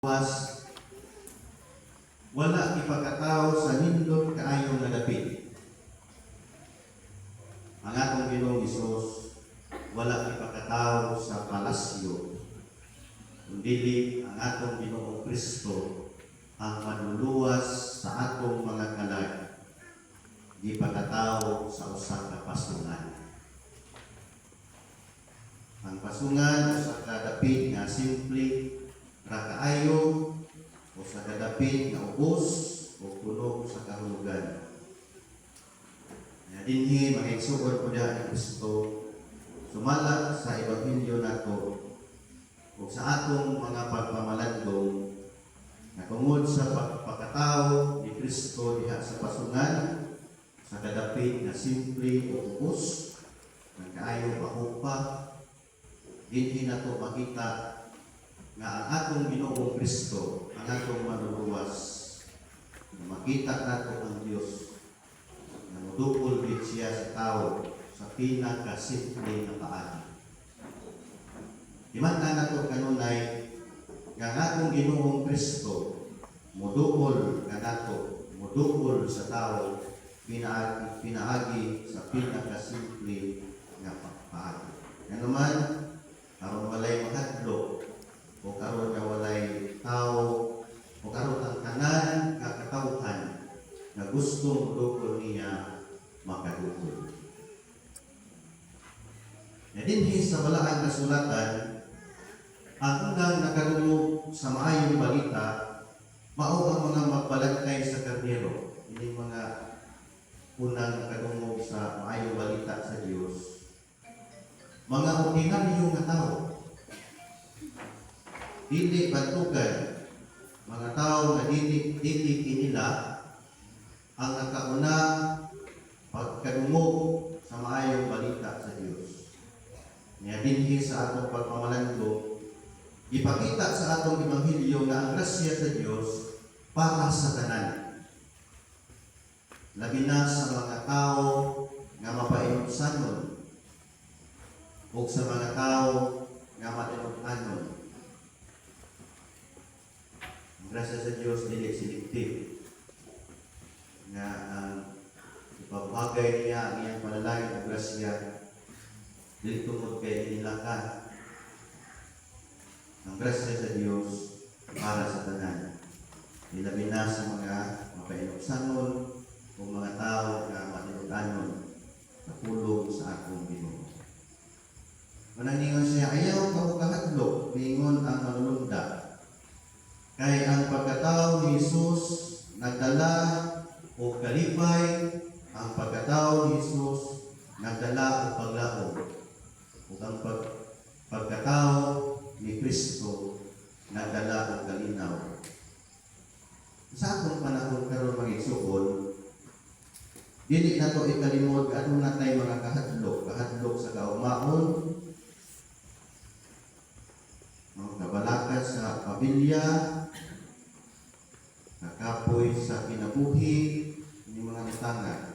manluluwas, wala ipagkatao sa nindot kaayong nga dapit. Ang atong Ginoong Hesus wala ipagkatao sa palasyo, kundi ang atong Ginoong Kristo ang manluluwas sa atong mga kalag, di pagkatao sa usang ka pasungan. Ang pasungan sa kadapit nga simple ra kaayo o sa kadapit nga ubos o puno sa kahulugan. Dinhi mag-igsuon po diha ni Kristo sumala sa ebanghelyo nato o sa atong mga pagpamalandong na tungod sa pagkatao ni Kristo diha sa pasungan sa kadapit nga simple o ubos nga kaayo pahupa. Dinhi nato makita nga ang atong Ginoong Kristo ang atong manluluwas. Makita nato ang Dios na mudukol gid siya sa tao sa pinakasimple nga paagi. Himangtan nato kanunay nga ang atong Ginoong Kristo mudukol kanato, mudukol sa tao pinaagi sa pinakasimple nga paagi. Nga naman karon walay mahadlok o karon nga walay tao o karon ang tanan kakatawhan na gustong dukol niya makadukol. Na dinhi sa balaang kasulatan, ang unang nakarulog sa maayong balita mao ang mga magbalagkay sa karnero. Ini mga unang nakadungog sa maayong balita sa Dios. Mga ordinaryo nga tao, dili bantugan, mga tao na dili kinila ang nakauna pagkadungog sa maayong balita sa Dios. Niya dinhi sa atong pagpamalandong, ipakita sa atong ebanghelyo nga ang grasya sa Dios para sa tanan. Labi na sa mga tao nga mapainupsanon o sa mga tao nga matinukanon. Ang grasya sa Diyos dili selective nga ang ipabagay niya ang iyang panalangin na grasya dili tungod kay inilakan. Ang grasya sa Diyos para sa tanan. Nilabi na sa mga mapainusanon o mga tao nga matinukanon na pulong sa akong Ginoo. Manangingon siya, ayaw ka mo kahadlok, mingon ang manulunda. Kay ang pagkatao ni Jesus nagdala o kalipay, ang pagkatao ni Jesus nagdala o paglaog. O ang pagkatao ni Kristo nagdala o kalinaw. Sa akong panahon karon mag-igsuon, dili na to ikalimod atong natay mga kahadlok sa kaumaon, mga kabalakad sa pamilya, nakapoy sa kinabuhi, ni mga natanga.